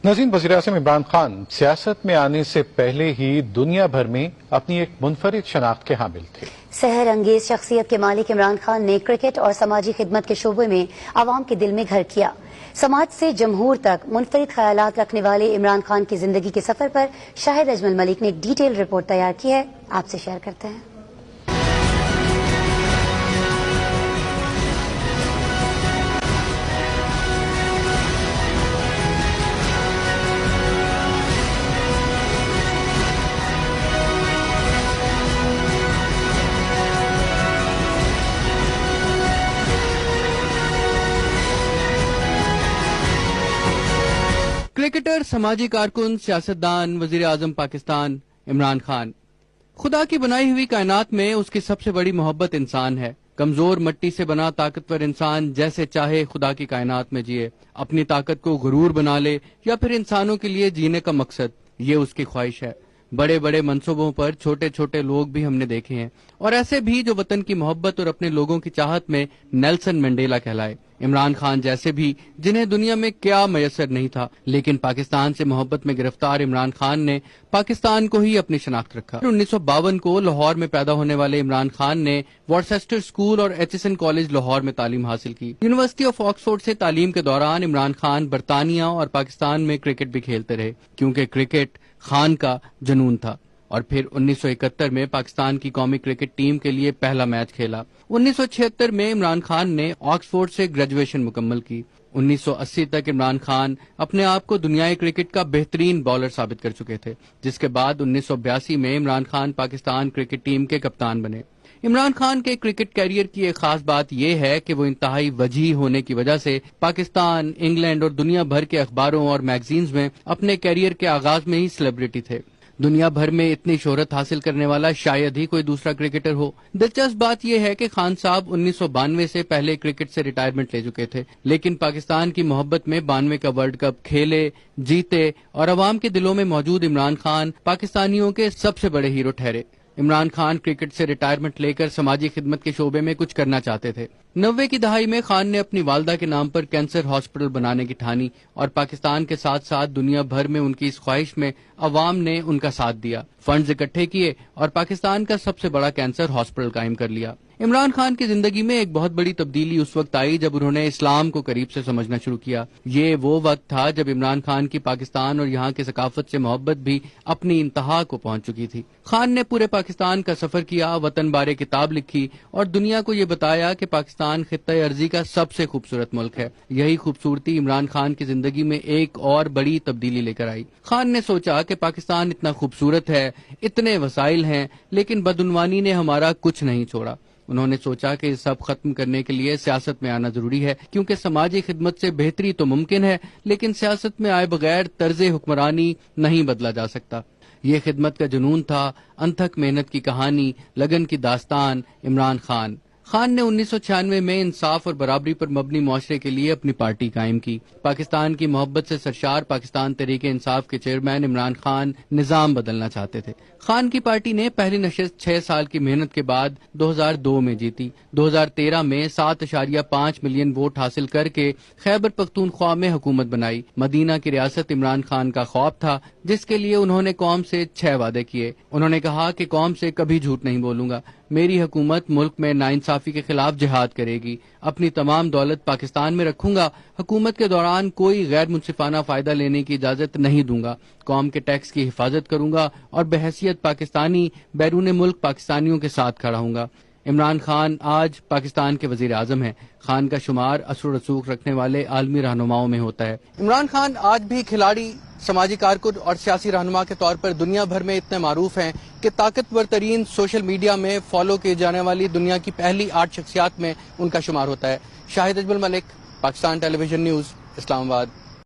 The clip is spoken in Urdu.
ناظرین، وزیراعظم عمران خان سیاست میں آنے سے پہلے ہی دنیا بھر میں اپنی ایک منفرد شناخت کے حامل تھے۔ سحر انگیز شخصیت کے مالک عمران خان نے کرکٹ اور سماجی خدمت کے شعبے میں عوام کے دل میں گھر کیا۔ سماج سے جمہور تک منفرد خیالات رکھنے والے عمران خان کی زندگی کے سفر پر شاہد اجمل ملک نے ایک ڈیٹیل رپورٹ تیار کی ہے، آپ سے شیئر کرتے ہیں۔ کرکٹر، سماجی کارکن، سیاستدان، وزیر اعظم پاکستان عمران خان۔ خدا کی بنائی ہوئی کائنات میں اس کی سب سے بڑی محبت انسان ہے۔ کمزور مٹی سے بنا طاقتور انسان جیسے چاہے خدا کی کائنات میں جیے، اپنی طاقت کو غرور بنا لے یا پھر انسانوں کے لیے جینے کا مقصد، یہ اس کی خواہش ہے۔ بڑے بڑے منصوبوں پر چھوٹے چھوٹے لوگ بھی ہم نے دیکھے ہیں، اور ایسے بھی جو وطن کی محبت اور اپنے لوگوں کی چاہت میں نیلسن منڈیلا کہلائے۔ عمران خان جیسے بھی، جنہیں دنیا میں کیا میسر نہیں تھا، لیکن پاکستان سے محبت میں گرفتار عمران خان نے پاکستان کو ہی اپنی شناخت رکھا۔ 1952 کو لاہور میں پیدا ہونے والے عمران خان نے وارسیسٹر اسکول اور ایچسن کالج لاہور میں تعلیم حاصل کی۔ یونیورسٹی آف آکسفورڈ سے تعلیم کے دوران عمران خان برطانیہ اور پاکستان میں کرکٹ بھی کھیلتے رہے، کیونکہ کرکٹ خان کا جنون تھا، اور پھر 1971 میں پاکستان کی قومی کرکٹ ٹیم کے لیے پہلا میچ کھیلا۔ 1976 میں عمران خان نے آکسفورڈ سے گریجویشن مکمل کی۔ 1980 تک عمران خان اپنے آپ کو دنیائے کرکٹ کا بہترین بالر ثابت کر چکے تھے، جس کے بعد 1982 میں عمران خان پاکستان کرکٹ ٹیم کے کپتان بنے۔ عمران خان کے کرکٹ کیریئر کی ایک خاص بات یہ ہے کہ وہ انتہائی وجیح ہونے کی وجہ سے پاکستان، انگلینڈ اور دنیا بھر کے اخباروں اور میگزینز میں اپنے کیریئر کے آغاز میں ہی سیلیبریٹی تھے۔ دنیا بھر میں اتنی شہرت حاصل کرنے والا شاید ہی کوئی دوسرا کرکٹر ہو۔ دلچسپ بات یہ ہے کہ خان صاحب 1992 سے پہلے کرکٹ سے ریٹائرمنٹ لے چکے تھے، لیکن پاکستان کی محبت میں 92 کا ورلڈ کپ کھیلے، جیتے، اور عوام کے دلوں میں موجود عمران خان پاکستانیوں کے سب سے بڑے ہیرو ٹھہرے۔ عمران خان کرکٹ سے ریٹائرمنٹ لے کر سماجی خدمت کے شعبے میں کچھ کرنا چاہتے تھے۔ 90 کی دہائی میں خان نے اپنی والدہ کے نام پر کینسر ہاسپٹل بنانے کی ٹھانی، اور پاکستان کے ساتھ ساتھ دنیا بھر میں ان کی اس خواہش میں عوام نے ان کا ساتھ دیا، فنڈز اکٹھے کیے اور پاکستان کا سب سے بڑا کینسر ہاسپٹل قائم کر لیا۔ عمران خان کی زندگی میں ایک بہت بڑی تبدیلی اس وقت آئی جب انہوں نے اسلام کو قریب سے سمجھنا شروع کیا۔ یہ وہ وقت تھا جب عمران خان کی پاکستان اور یہاں کی ثقافت سے محبت بھی اپنی انتہا کو پہنچ چکی تھی۔ خان نے پورے پاکستان کا سفر کیا، وطن بارے کتاب لکھی اور دنیا کو یہ بتایا کہ پاکستان خطہ ارضی کا سب سے خوبصورت ملک ہے۔ یہی خوبصورتی عمران خان کی زندگی میں ایک اور بڑی تبدیلی لے کر آئی۔ خان نے سوچا کہ پاکستان اتنا خوبصورت ہے، اتنے وسائل ہیں، لیکن بدعنوانی نے ہمارا کچھ نہیں چھوڑا۔ انہوں نے سوچا کہ یہ سب ختم کرنے کے لیے سیاست میں آنا ضروری ہے، کیونکہ سماجی خدمت سے بہتری تو ممکن ہے، لیکن سیاست میں آئے بغیر طرز حکمرانی نہیں بدلا جا سکتا۔ یہ خدمت کا جنون تھا، انتھک محنت کی کہانی، لگن کی داستان عمران خان۔ خان نے 1996 میں انصاف اور برابری پر مبنی معاشرے کے لیے اپنی پارٹی قائم کی۔ پاکستان کی محبت سے سرشار پاکستان تحریک انصاف کے چیئرمین عمران خان نظام بدلنا چاہتے تھے۔ خان کی پارٹی نے پہلی نشست 6 سال کی محنت کے بعد 2002 میں جیتی۔ 2013 میں 7.5 ملین ووٹ حاصل کر کے خیبر پختونخوا میں حکومت بنائی۔ مدینہ کی ریاست عمران خان کا خواب تھا، جس کے لیے انہوں نے قوم سے 6 وعدے کیے۔ انہوں نے کہا کہ قوم سے کبھی جھوٹ نہیں بولوں گا، میری حکومت ملک میں ناانصافی کے خلاف جہاد کرے گی، اپنی تمام دولت پاکستان میں رکھوں گا، حکومت کے دوران کوئی غیر منصفانہ فائدہ لینے کی اجازت نہیں دوں گا، قوم کے ٹیکس کی حفاظت کروں گا اور بحیثیت پاکستانی بیرون ملک پاکستانیوں کے ساتھ کھڑا ہوں گا۔ عمران خان آج پاکستان کے وزیر اعظم ہیں۔ خان کا شمار اثر و رسوخ رکھنے والے عالمی رہنماؤں میں ہوتا ہے۔ عمران خان آج بھی کھلاڑی، سماجی کارکن اور سیاسی رہنما کے طور پر دنیا بھر میں اتنے معروف ہیں کہ طاقتور ترین سوشل میڈیا میں فالو کی جانے والی دنیا کی پہلی 8 شخصیات میں ان کا شمار ہوتا ہے۔ شاہد اجمل ملک، پاکستان ٹیلی ویژن نیوز، اسلام آباد۔